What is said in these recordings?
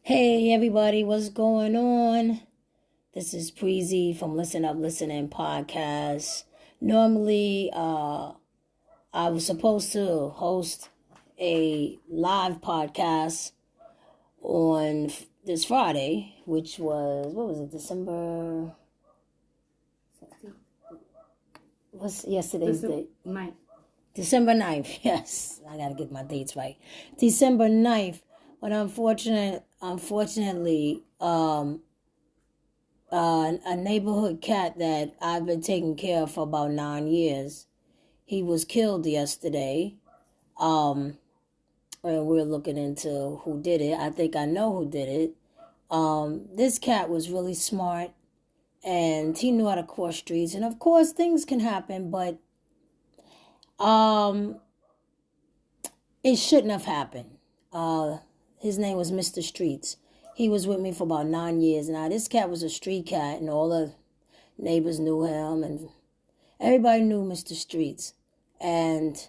Hey everybody, what's going on? This is Preezy from Listen Up Listening Podcast. Normally, I was supposed to host a live podcast on this Friday, which was, what was it, December? What's yesterday's date? 9th. December 9th, yes. I gotta get my dates right. December 9th. But unfortunately, a neighborhood cat that I've been taking care of for about 9 years, he was killed yesterday. And we're looking into who did it. I think I know who did it. This cat was really smart, and he knew how to cross streets. And of course, things can happen, but it shouldn't have happened. His name was Mr. Streets. He was with me for about 9 years. Now, this cat was a street cat, and all the neighbors knew him, and everybody knew Mr. Streets. And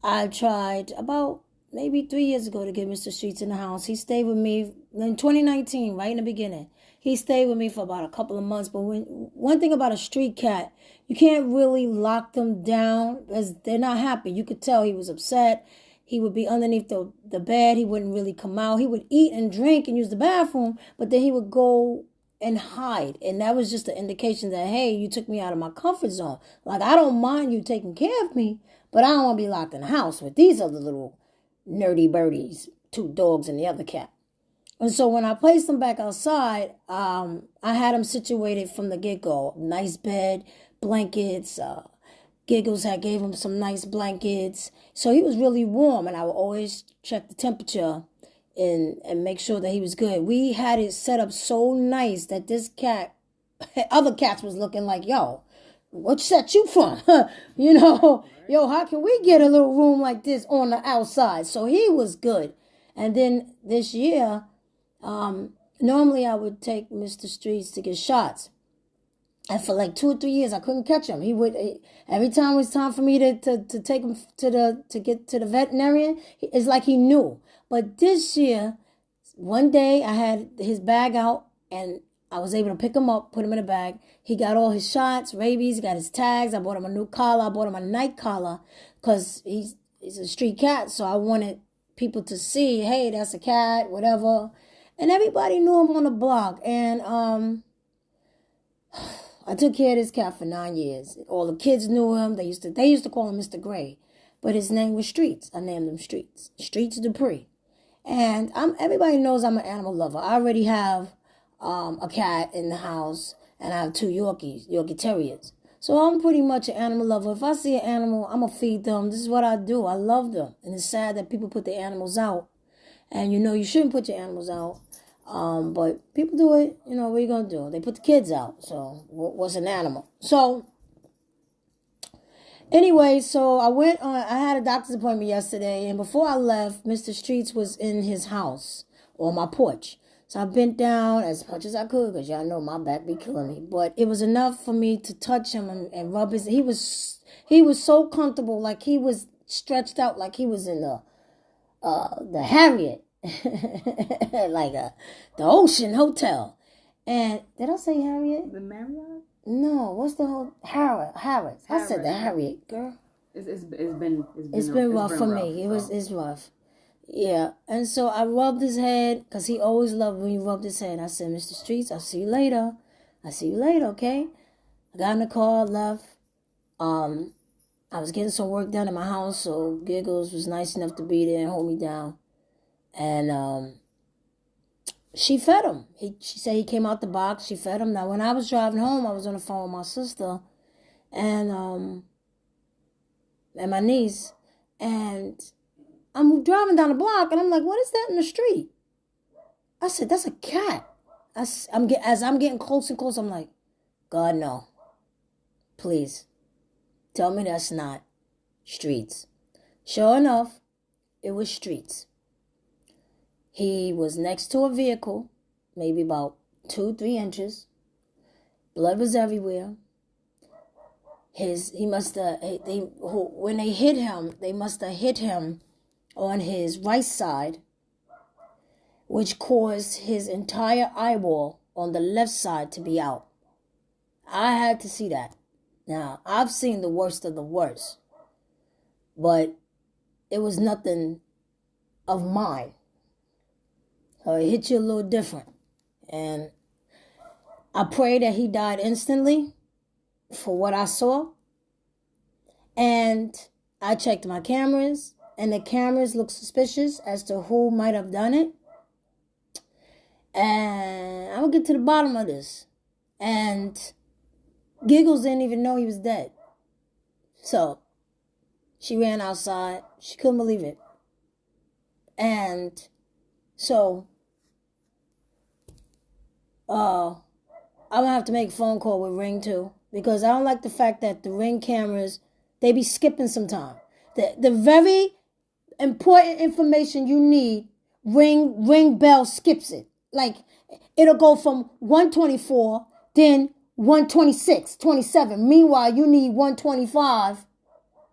I tried about maybe 3 years ago to get Mr. Streets in the house. He stayed with me in 2019, right in the beginning. He stayed with me for about a couple of months. But one thing about a street cat, you can't really lock them down because they're not happy. You could tell he was upset. He would be underneath the bed. He wouldn't really come out. He would eat and drink and use the bathroom, but then he would go and hide. And that was just an indication that, hey, you took me out of my comfort zone. Like, I don't mind you taking care of me, but I don't want to be locked in the house with these other little nerdy birdies, 2 dogs and the other cat. And so when I placed them back outside, I had them situated from the get-go. Nice bed, blankets, Giggles had gave him some nice blankets. So he was really warm, and I would always check the temperature and make sure that he was good. We had it set up so nice that this cat, other cats was looking like, yo, what set you from? Yo, how can we get a little room like this on the outside? So he was good. And then this year, normally I would take Mr. Streets to get shots. And for like 2 or 3 years, I couldn't catch him. Every time it was time for me to take him to get to the veterinarian, it's like he knew. But this year, one day I had his bag out and I was able to pick him up, put him in a bag. He got all his shots, rabies, he got his tags. I bought him a new collar. I bought him a night collar because he's a street cat. So I wanted people to see, hey, that's a cat, whatever. And everybody knew him on the block. And I took care of this cat for 9 years. All the kids knew him. They used to call him Mr. Gray, but his name was Streets. I named him Streets. STREETZ DUPREE. And everybody knows I'm an animal lover. I already have a cat in the house, and I have 2 Yorkie Terriers. So I'm pretty much an animal lover. If I see an animal, I'm going to feed them. This is what I do. I love them. And it's sad that people put their animals out. And you shouldn't put your animals out. But people do it, what are you going to do? They put the kids out. So what's an animal? So anyway, I had a doctor's appointment yesterday. And before I left, Mr. Streets was in his house on my porch. So I bent down as much as I could because y'all know my back be killing me. But it was enough for me to touch him and rub he was so comfortable, like he was stretched out like he was in the Harriet. Like the Ocean Hotel. And did I say Harriet? The Marriott? No, what's the whole Harriet? I said the Harriet, girl. It's been rough for me. It's rough. Yeah. And so I rubbed his head because he always loved when you rubbed his head. I said, Mr. Streets, I'll see you later. Okay? I got in the car, left. I was getting some work done in my house, so Giggles was nice enough to be there and hold me down. And she fed him. She said he came out the box. She fed him. Now, when I was driving home, I was on the phone with my sister and my niece. And I'm driving down the block, and I'm like, what is that in the street? I said, that's a cat. As I'm getting close and close, I'm like, God, no. Please, tell me that's not Streets. Sure enough, it was Streets. He was next to a vehicle, maybe about 2-3 inches. Blood was everywhere. When they hit him, they must have hit him on his right side which caused his entire eyeball on the left side to be out. I had to see that. Now, I've seen the worst of the worst, but it was nothing of mine. So it hit you a little different. And I pray that he died instantly for what I saw. And I checked my cameras, and the cameras looked suspicious as to who might have done it. And I'm going to get to the bottom of this. And Giggles didn't even know he was dead. So she ran outside. She couldn't believe it. And so I'm going to have to make a phone call with Ring too, because I don't like the fact that the Ring cameras, they be skipping sometime. The very important information you need, Ring bell skips it. Like, it'll go from 124, then 126, 27. Meanwhile, you need 125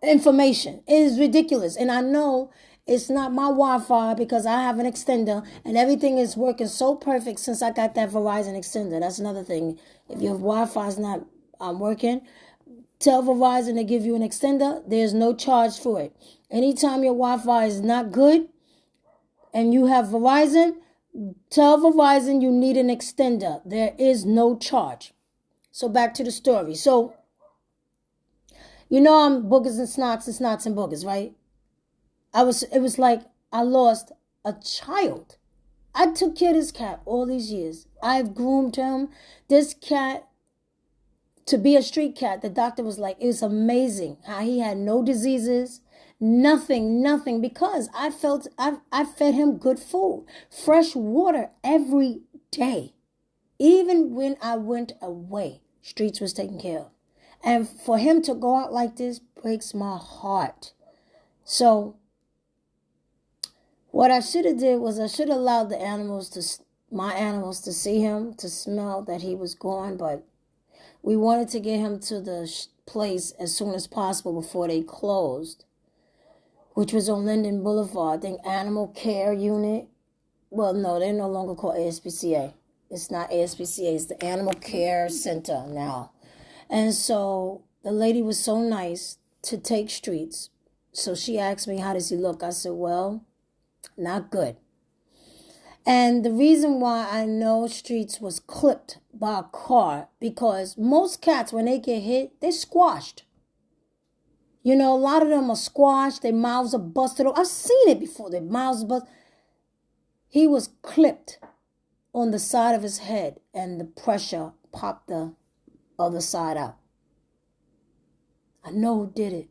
information. It is ridiculous. And I know it's not my Wi-Fi because I have an extender and everything is working so perfect since I got that Verizon extender. That's another thing. If your Wi-Fi is not working, tell Verizon to give you an extender. There's no charge for it. Anytime your Wi-Fi is not good and you have Verizon, tell Verizon you need an extender. There is no charge. So back to the story. So, you know I'm boogers and snots and boogers, right? It was like I lost a child. I took care of this cat all these years. I've groomed him. This cat, to be a street cat, the doctor was like, it was amazing how he had no diseases, nothing, because I fed him good food, fresh water every day. Even when I went away, Streets was taken care of. And for him to go out like this breaks my heart. So what I should have did was I should have allowed my animals to see him, to smell that he was gone. But we wanted to get him to the place as soon as possible before they closed, which was on Linden Boulevard. I think Animal Care Unit. Well, no, they're no longer called ASPCA. It's not ASPCA. It's the Animal Care Center now. And so the lady was so nice to take Streets. So she asked me, how does he look? I said, well, not good. And the reason why I know Streets was clipped by a car, because most cats, when they get hit, they're squashed. You know, a lot of them are squashed. Their mouths are busted. I've seen it before. Their mouths are busted. He was clipped on the side of his head, and the pressure popped the other side out. I know who did it.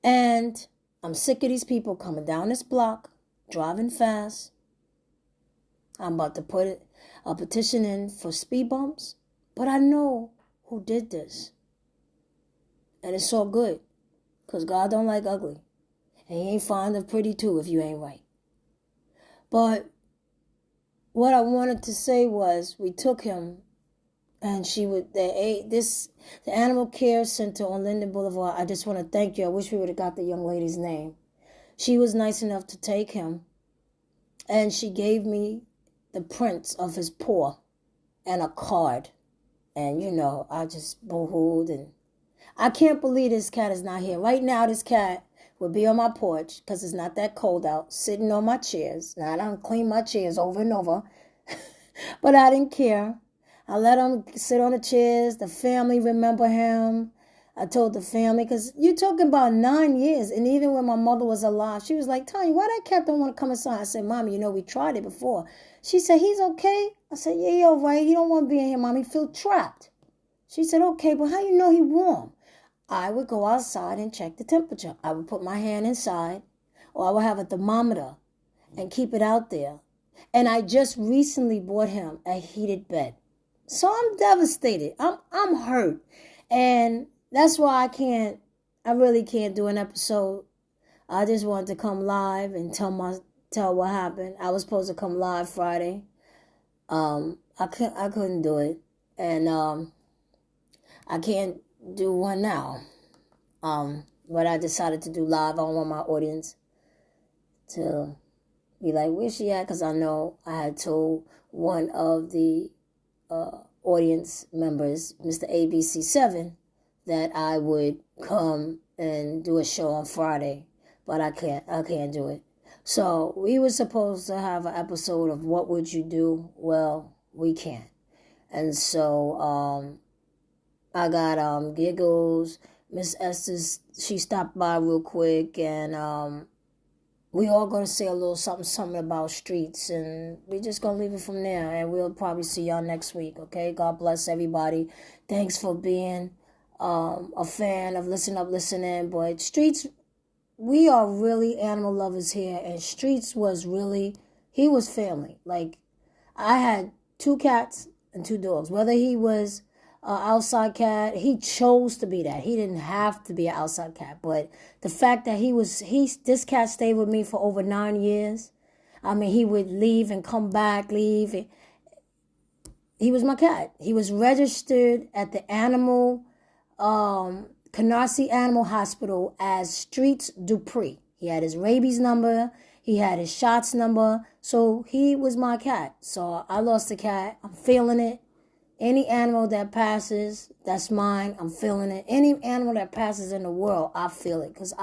And I'm sick of these people coming down this block, driving fast. I'm about to put a petition in for speed bumps, but I know who did this. And it's so good, because God don't like ugly. And he ain't fond of pretty too if you ain't right. But what I wanted to say was, we took him, and the Animal Care Center on Linden Boulevard. I just want to thank you. I wish we would have got the young lady's name. She was nice enough to take him, and she gave me the prints of his paw and a card. And, you know, I just boo-hooed, and I can't believe this cat is not here. Right now, this cat would be on my porch, because it's not that cold out, sitting on my chairs. Now, I don't clean my chairs over and over, but I didn't care. I let him sit on the chairs. The family remember him. I told the family, because you're talking about 9 years, and even when my mother was alive, she was like, Tanya, why that cat don't want to come inside? I said, Mommy, you know, we tried it before. She said, he's okay. I said, yeah, he all right. He don't want to be in here, Mommy. He feel trapped. She said, okay, but how you know he warm? I would go outside and check the temperature. I would put my hand inside, or I would have a thermometer and keep it out there. And I just recently bought him a heated bed. So I'm devastated. I'm hurt. And that's why I really can't do an episode. I just wanted to come live and tell what happened. I was supposed to come live Friday. I couldn't do it. And I can't do one now. But I decided to do live. I don't want my audience to be like, where's she at? Because I know I had told one of the audience members, Mr. ABC7, that I would come and do a show on Friday, but I can't do it. So we were supposed to have an episode of What Would You Do? Well, we can't. And so I got Giggles, Miss Esther, she stopped by real quick, and we all going to say a little something about streets, and we just going to leave it from there, and we'll probably see y'all next week, okay? God bless everybody. Thanks for being a fan of Listen Up, Listen In. But Streets, we are really animal lovers here, and Streets was really, he was family. Like, I had 2 cats and 2 dogs. Whether he was outside cat, he chose to be that. He didn't have to be an outside cat, but the fact that this cat stayed with me for over 9 years. I mean, he would leave and come back, leave. He was my cat. He was registered at the Canarsie Animal Hospital as STREETZ DUPREE. He had his rabies number. He had his shots number. So he was my cat. So I lost a cat. I'm feeling it. Any animal that passes, that's mine. I'm feeling it. Any animal that passes in the world, I feel it. Because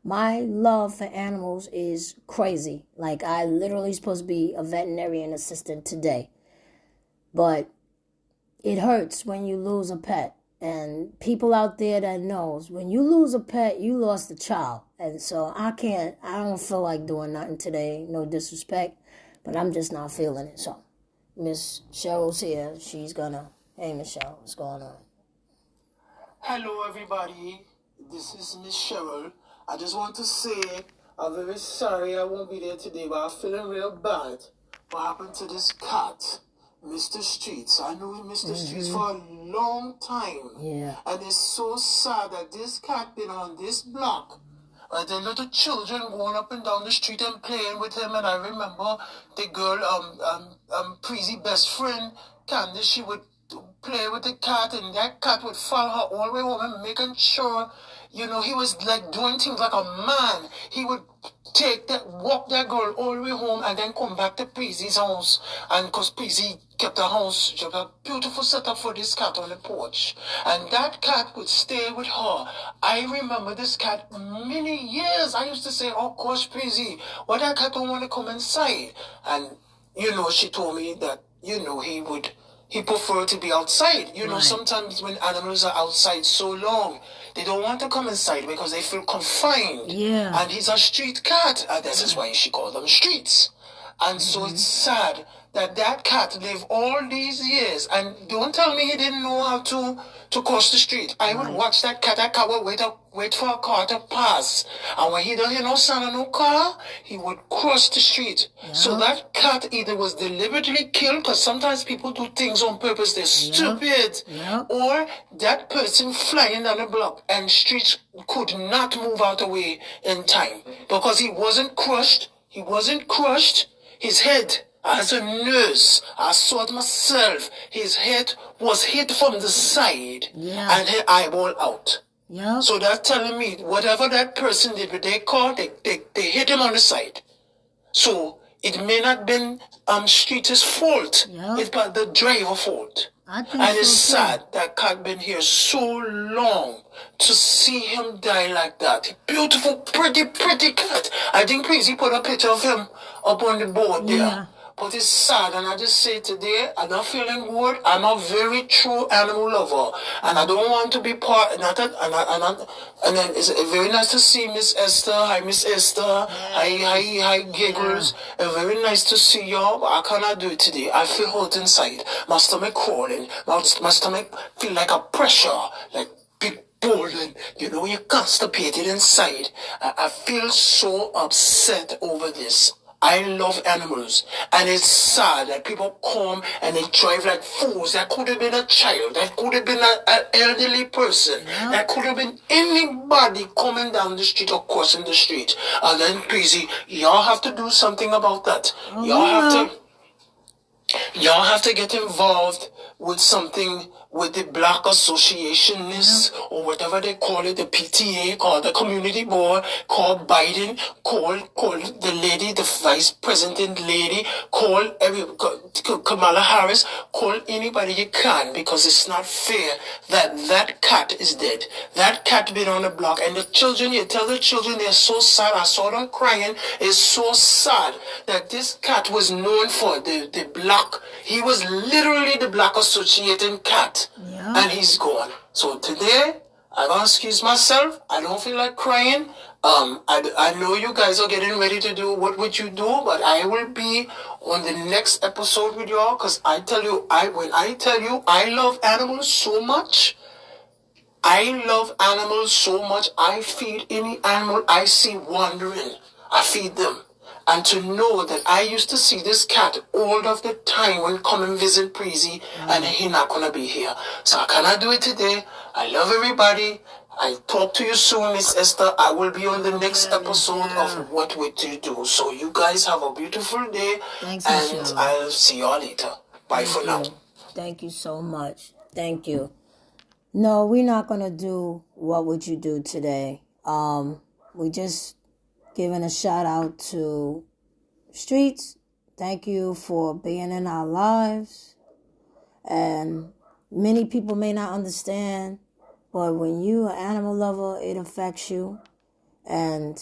my love for animals is crazy. Like, I literally supposed to be a veterinarian assistant today. But it hurts when you lose a pet. And people out there that knows, when you lose a pet, you lost a child. And so I don't feel like doing nothing today. No disrespect. But I'm just not feeling it. So Miss Cheryl's here. She's gonna... Hey, Miss Cheryl, what's going on? Hello, everybody. This is Miss Cheryl. I just want to say I'm very sorry I won't be there today, but I'm feeling real bad. What happened to this cat, Mr. Streets? I knew Mr. Streets for a long time. Yeah. And it's so sad that this cat been on this block. The little children going up and down the street and playing with him, and I remember the girl, Preezy best friend, Candace, she would play with the cat, and that cat would follow her all the way home and making sure, he was like doing things like a man. He would walk that girl all the way home and then come back to Preezy's house. And because Preezy kept a house, she had a beautiful setup for this cat on the porch. And that cat would stay with her. I remember this cat many years. I used to say, oh gosh, Preezy, why that cat don't want to come inside? And, she told me that, he preferred to be outside. Right. Sometimes when animals are outside so long, they don't want to come inside because they feel confined. Yeah. And he's a street cat. And this is why she called them streets. And so it's sad that cat lived all these years. And don't tell me he didn't know how to cross the street. I would watch that cat. That cat would wait for a car to pass. And when he don't hear no sound of no car, he would cross the street. Yeah. So that cat either was deliberately killed, because sometimes people do things on purpose, they're stupid. Yeah. Or that person flying down the block and streets could not move out of the way in time. Because he wasn't crushed. His head, as a nurse, I saw it myself. His head was hit from the side and his eyeball out. Yeah. So that's telling me whatever that person did with their car, they hit him on the side. So it may not have been Street's fault. Yeah. It's but the driver's fault. I think And it's sad that cat been here so long to see him die like that. Beautiful, pretty cat. I think Preezy put a picture of him up on the board there. Yeah. But it's sad, and I just say today, I'm not feeling good. I'm a very true animal lover, and I don't want to be part. And then it's very nice to see Miss Esther. Hi, Miss Esther. Hi, Giggles. Very nice to see y'all. But I cannot do it today. I feel hot inside. My stomach crawling. My stomach feel like a pressure, like big ball, and you're constipated inside. I feel so upset over this. I love animals, and it's sad that people come and they drive like fools. That could have been a child, that could have been an elderly person, that could have been anybody coming down the street or crossing the street. And then, Preezy, y'all have to do something about that. Y'all have to get involved with something with the black associationists or whatever they call it, the PTA, called the community board, call Biden, call the lady, the vice president lady, call Kamala Harris, call anybody you can, because it's not fair that cat is dead. That cat been on the block, and the children, you tell the children, they're so sad. I saw them crying. It's so sad that this cat was known for the black. He was literally the black associating cat, and he's gone. So today, I'm gonna excuse myself. I don't feel like crying. I know you guys are getting ready to do what would you do, but I will be on the next episode with y'all, because I tell you, when I tell you I love animals so much, I love animals so much. I feed any animal I see wandering. I feed them. And to know that I used to see this cat all of the time when come and visit Preezy, and he not gonna be here. So I cannot do it today. I love everybody. I talk to you soon, Miss Esther. I will be on the next episode of What Would You Do. So you guys have a beautiful day. Thanks, and Michelle. I'll see y'all later. Bye for now. Thank you so much. Thank you. No, we're not gonna do What Would You Do today. We just giving a shout out to Streets. Thank you for being in our lives. And many people may not understand, but when you're an animal lover, it affects you. And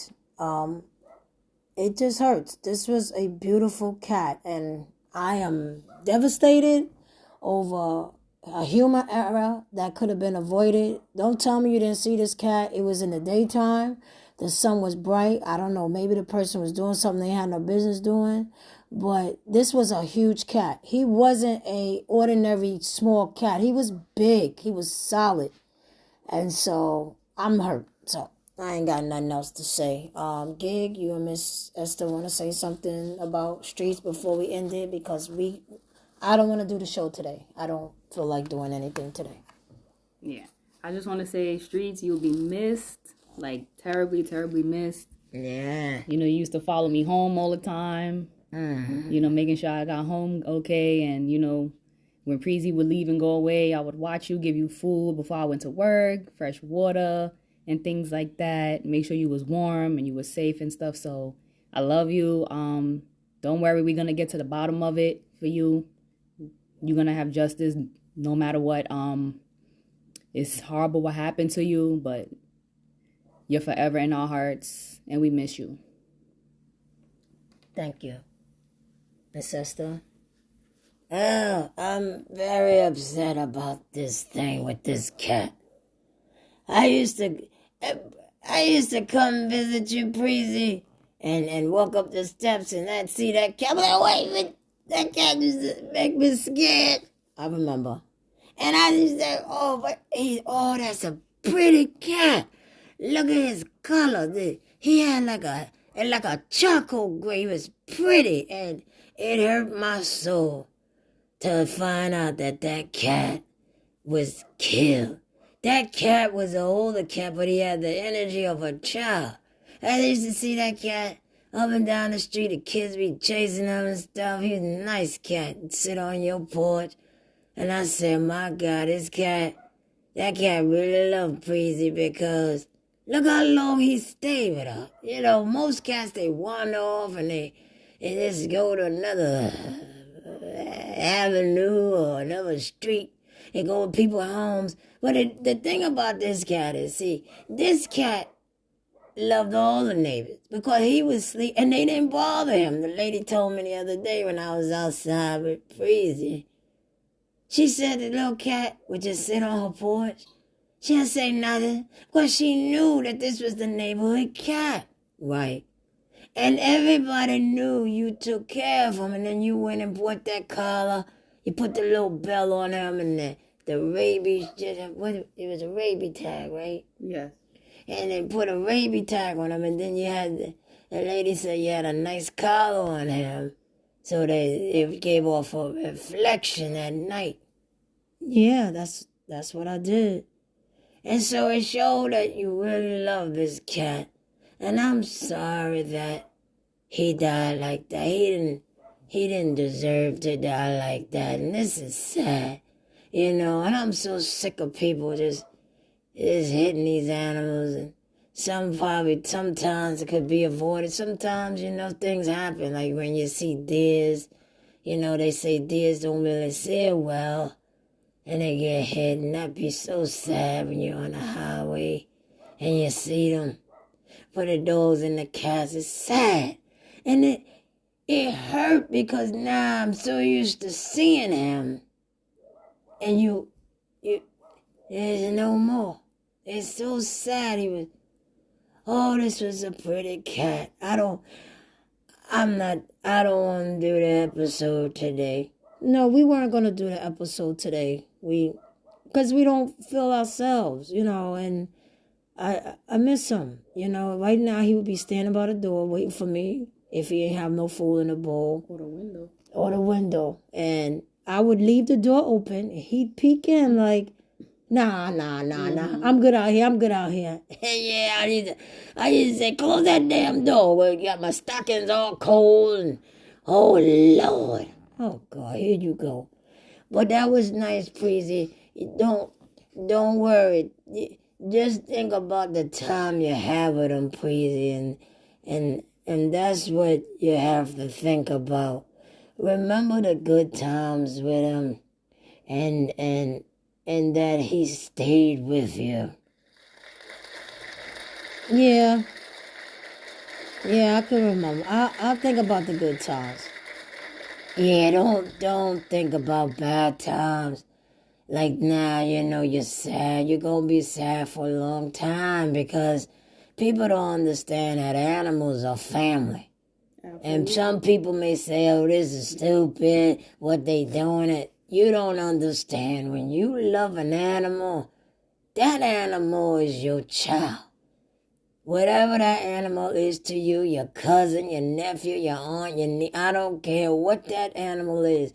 it just hurts. This was a beautiful cat, and I am devastated over a human error that could have been avoided. Don't tell me you didn't see this cat. It was in the daytime. The sun was bright. I don't know. Maybe the person was doing something they had no business doing. But this was a huge cat. He wasn't a ordinary small cat. He was big. He was solid. And so I'm hurt. So I ain't got nothing else to say. Gig, you and Miss Esther want to say something about Streets before we end it? Because I don't want to do the show today. I don't feel like doing anything today. Yeah. I just want to say, Streets, you'll be missed. Like, terribly, terribly missed. Yeah. You used to follow me home all the time. Mm-hmm. Making sure I got home okay. And, when Preezy would leave and go away, I would watch you, give you food before I went to work, fresh water, and things like that. Make sure you was warm and you was safe and stuff. So, I love you. Don't worry, we're going to get to the bottom of it for you. You're going to have justice no matter what. It's horrible what happened to you, but you're forever in our hearts, and we miss you. Thank you. Miss Esther? Oh, I'm very upset about this thing with this cat. I used to come visit you, Preezy, and walk up the steps, and I'd see that cat. But wait, that cat used to make me scared. I remember. And I used to say, that's a pretty cat. Look at his color. He had like a charcoal gray. He was pretty, and it hurt my soul to find out that cat was killed. That cat was an older cat, but he had the energy of a child. I used to see that cat up and down the street. The kids be chasing him and stuff. He was a nice cat. He'd sit on your porch. And I said, my God, that cat really loved Preezy, because look how long he stayed with her. Most cats, they wander off and they just go to another avenue or another street. They go to people's homes. But the thing about this cat is, this cat loved all the neighbors because he was asleep and they didn't bother him. The lady told me the other day when I was outside with Preezy, she said the little cat would just sit on her porch. She didn't say nothing because she knew that this was the neighborhood cat. Right. And everybody knew you took care of him, and then you went and bought that collar. You put the little bell on him and the rabies, it was a rabies tag, right? Yes. And then put a rabies tag on him, and then you had, the lady said you had a nice collar on him, so that it gave off a reflection at night. Yeah, that's what I did. And so it showed that you really love this cat. And I'm sorry that he died like that. He didn't deserve to die like that. And this is sad. You know, and I'm so sick of people just hitting these animals. And sometimes it could be avoided. Sometimes, you know, things happen. Like when you see deers, you know, they say deers don't really see well. And they get hit, and that'd be so sad when you're on the highway and you see them. For the dogs and the cats, it's sad. And it hurt because now I'm so used to seeing him. And you there's no more. It's so sad. This was a pretty cat. I don't want to do the episode today. No, we weren't going to do the episode today. Because we don't feel ourselves, you know, and I miss him. You know, right now he would be standing by the door waiting for me if he ain't have no food in the bowl. Or the window. And I would leave the door open and he'd peek in like, nah. I'm good out here. Yeah, I used to say, close that damn door. Well, you got my stockings all cold and, oh, Lord. Oh, God, here you go. But that was nice, Preezy. Don't worry. Just think about the time you have with them, Preezy, and that's what you have to think about. Remember the good times with him, and that he stayed with you. Yeah, I can remember. I'll think about the good times. Yeah, don't think about bad times. Like now, you know, you're sad. You're going to be sad for a long time because people don't understand that animals are family. Absolutely. And some people may say, oh, this is stupid, what they doing it. You don't understand. When you love an animal, that animal is your child. Whatever that animal is to you, your cousin, your nephew, your aunt, your niece, I don't care what that animal is.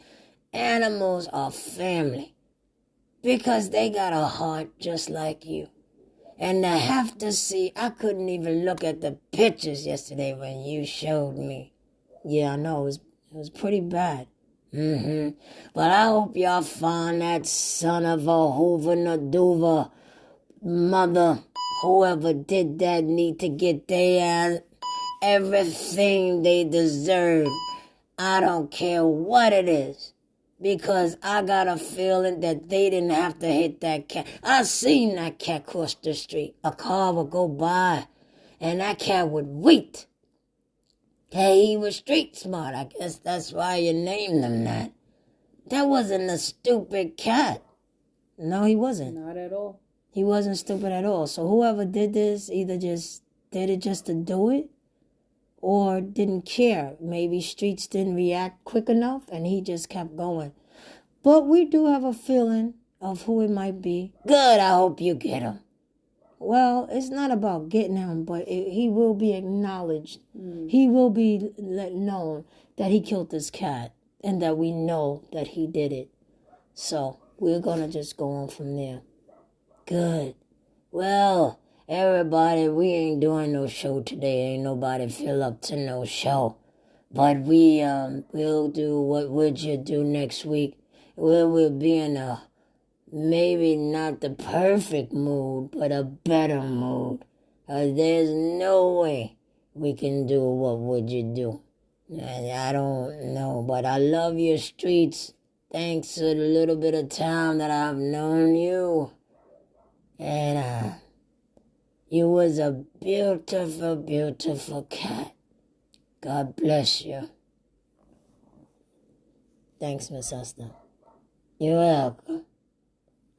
Animals are family. Because they got a heart just like you. And to have to see, I couldn't even look at the pictures yesterday when you showed me. Yeah, I know, it was pretty bad. But I hope y'all find that son of a Hoover Naduva mother. Whoever did that need to get their everything they deserve. I don't care what it is. Because I got a feeling that they didn't have to hit that cat. I seen that cat cross the street. A car would go by, and that cat would wait. Hey, he was street smart. I guess that's why you named him that. That wasn't a stupid cat. No, he wasn't. Not at all. He wasn't stupid at all. So whoever did this either just did it just to do it, or didn't care. Maybe STREETZ didn't react quick enough and he just kept going. But we do have a feeling of who it might be. Good, I hope you get him. Well, it's not about getting him, but he will be acknowledged. He will be known that he killed this cat and that we know that he did it. So we're going to just go on from there. Good. Well, everybody, we ain't doing no show today. Ain't nobody feel up to no show. But we'll do What Would You Do next week. We'll be in a maybe not the perfect mood, but a better mood. There's no way we can do What Would You Do. And I don't know, but I love your STREETZ. Thanks to the little bit of time that I've known you. And you was a beautiful, beautiful cat. God bless you. Thanks, Miss Esther. You're welcome.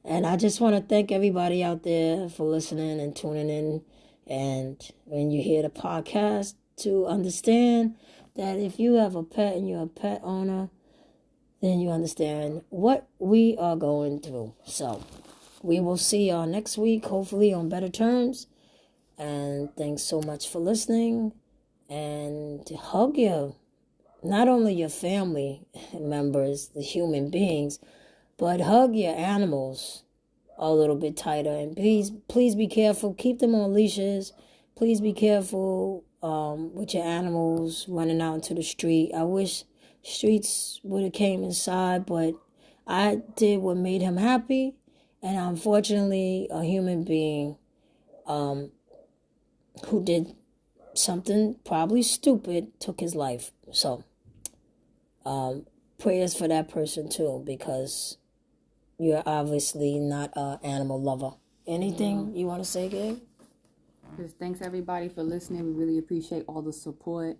And I just want to thank everybody out there for listening and tuning in. And when you hear the podcast, to understand that if you have a pet and you're a pet owner, then you understand what we are going through. So we will see y'all next week, hopefully on better terms. And thanks so much for listening. And hug not only your family members, the human beings, but hug your animals a little bit tighter. And please be careful. Keep them on leashes. Please be careful with your animals running out into the street. I wish STREETZ would have came inside, but I did what made him happy, and unfortunately, a human being who did something probably stupid took his life. So, prayers for that person too, because you're obviously not an animal lover. Anything you want to say, Gabe? Just thanks everybody for listening. We really appreciate all the support,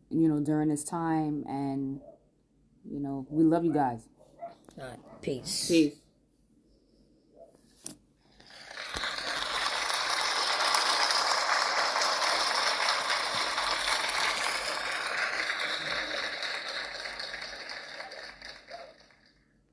you know, during this time, and you know, we love you guys. All right, peace. Peace.